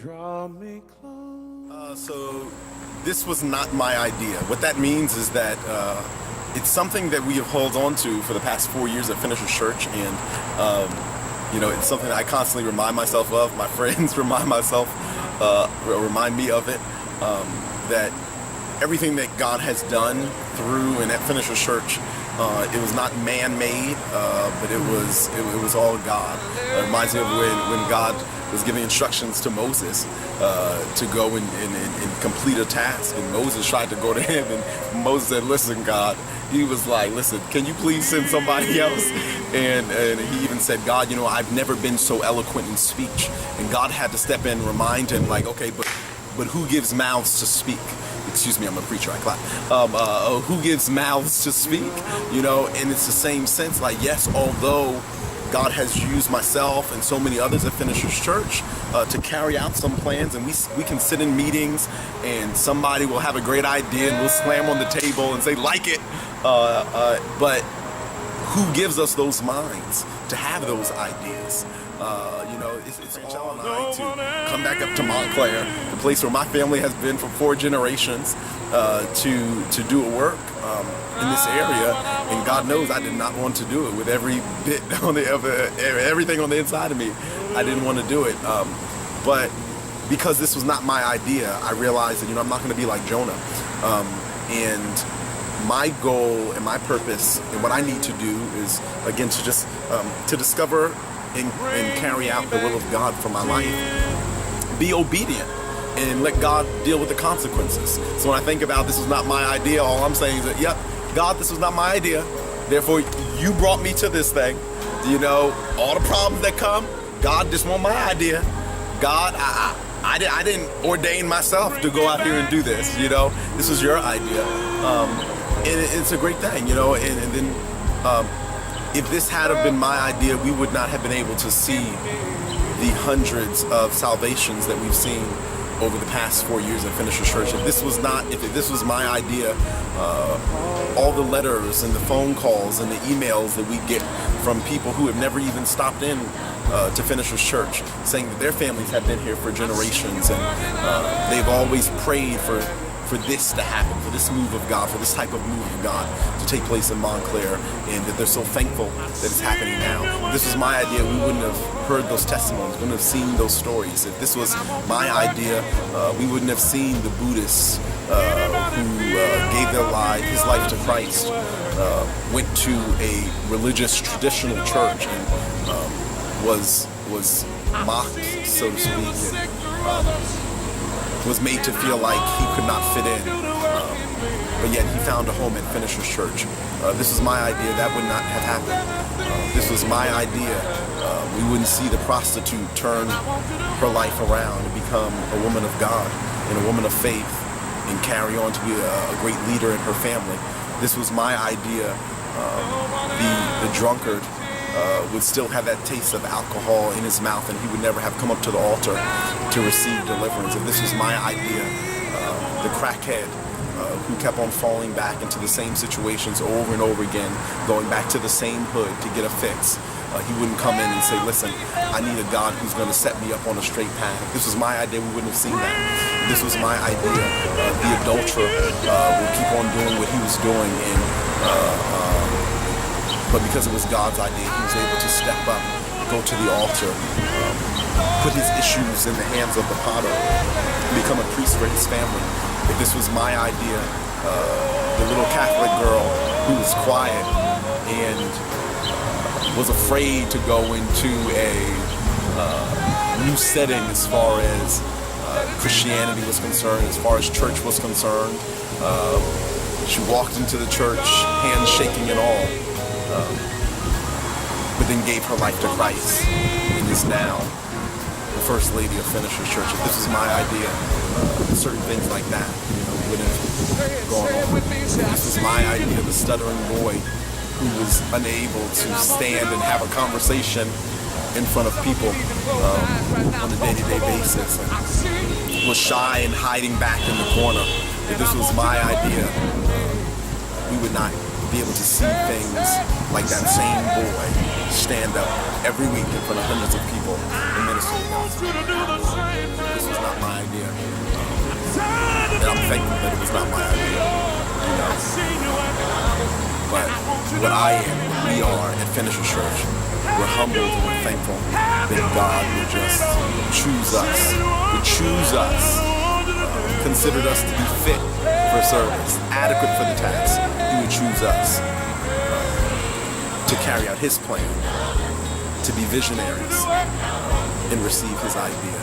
Draw me close. So this was not my idea. What that means is that it's something that we have held on to for the past 4 years at Finisher's Church, and it's something that I constantly remind myself of. My friends remind me of it. That everything that God has done through and at Finisher's Church, it was not man-made, but it was all God. It reminds me of when God was giving instructions to Moses to go and complete a task, and Moses tried to go to him, and Moses said, "Listen, God." He was like, "Listen, can you please send somebody else?" And he even said, "God, I've never been so eloquent in speech." And God had to step in and remind him, like, "Okay, but who gives mouths to speak?" Excuse me, I'm a preacher, I clap. Who gives mouths to speak? And it's the same sense, like, yes, although God has used myself and so many others at Finisher's Church to carry out some plans, and we can sit in meetings and somebody will have a great idea and we'll slam on the table and say, "Like it," but who gives us those minds to have those ideas? It's a job of mine to come back up to Montclair, the place where my family has been for 4 generations, to do a work in this area. And God knows I did not want to do it with every bit everything on the inside of me. I didn't want to do it, but because this was not my idea, I realized that I'm not going to be like Jonah, and my goal and my purpose and what I need to do is, again, to just to discover and carry out the will of God for my life. Be obedient and let God deal with the consequences. So when I think about this was not my idea, all I'm saying is that, yep, God, this was not my idea. Therefore, you brought me to this thing. All the problems that come, God, this wasn't my idea. God, I didn't ordain myself to go out here and do this. This was your idea. And it's a great thing, and then if this had been my idea, we would not have been able to see the hundreds of salvations that we've seen over the past 4 years at Finisher's Church. If this was my idea, all the letters and the phone calls and the emails that we get from people who have never even stopped in to Finisher's Church, saying that their families have been here for generations, and they've always prayed for this to happen, for this move of God, for this type of move of God to take place in Montclair, and that they're so thankful that it's happening now. If this was my idea, we wouldn't have heard those testimonies, wouldn't have seen those stories. If this was my idea, we wouldn't have seen the Buddhists who gave his life to Christ, went to a religious traditional church and was mocked, so to speak, and was made to feel like he could not fit in, but yet he found a home at Finisher's Church. This was my idea. That would not have happened. This was my idea. We wouldn't see the prostitute turn her life around and become a woman of God and a woman of faith and carry on to be a great leader in her family. This was my idea. The drunkard would still have that taste of alcohol in his mouth, and he would never have come up to the altar to receive deliverance. If this was my idea, the crackhead who kept on falling back into the same situations over and over again, going back to the same hood to get a fix, he wouldn't come in and say, "Listen, I need a God who's going to set me up on a straight path." If this was my idea, we wouldn't have seen that. If this was my idea, the adulterer would keep on doing what he was doing, but because it was God's idea, he was able to step up, go to the altar, put his issues in the hands of the potter, become a priest for his family. If this was my idea, the little Catholic girl who was quiet and was afraid to go into a new setting as far as Christianity was concerned, as far as church was concerned, she walked into the church, hands shaking and all, but then gave her life to Christ and is now the First Lady of Finisher's Church. If this was my idea, certain things like that would have gone on. If this was my idea, the stuttering boy who was unable to stand and have a conversation in front of people on a day-to-day basis, and was shy and hiding back in the corner. If this was my idea, we would not be able to see things like that same boy stand up every week in front of hundreds of people and minister to God. This was not my idea. And I'm thankful that it was not my idea. You know? But what I am, what we are at Finisher Church, we're humbled and we're thankful that God would just choose us, considered us to be fit for service, adequate for the task. He would choose us to carry out His plan, to be visionaries, and receive His idea,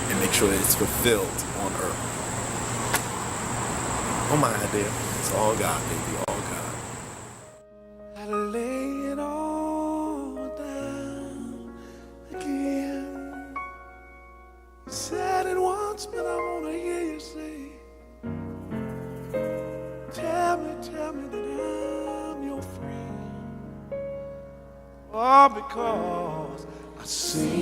and make sure that it's fulfilled on earth. Oh, my idea. It's all God, baby, all God. I lay it all down again. You said it once, but I want to hear you say, tell me that I'm your friend. All because I see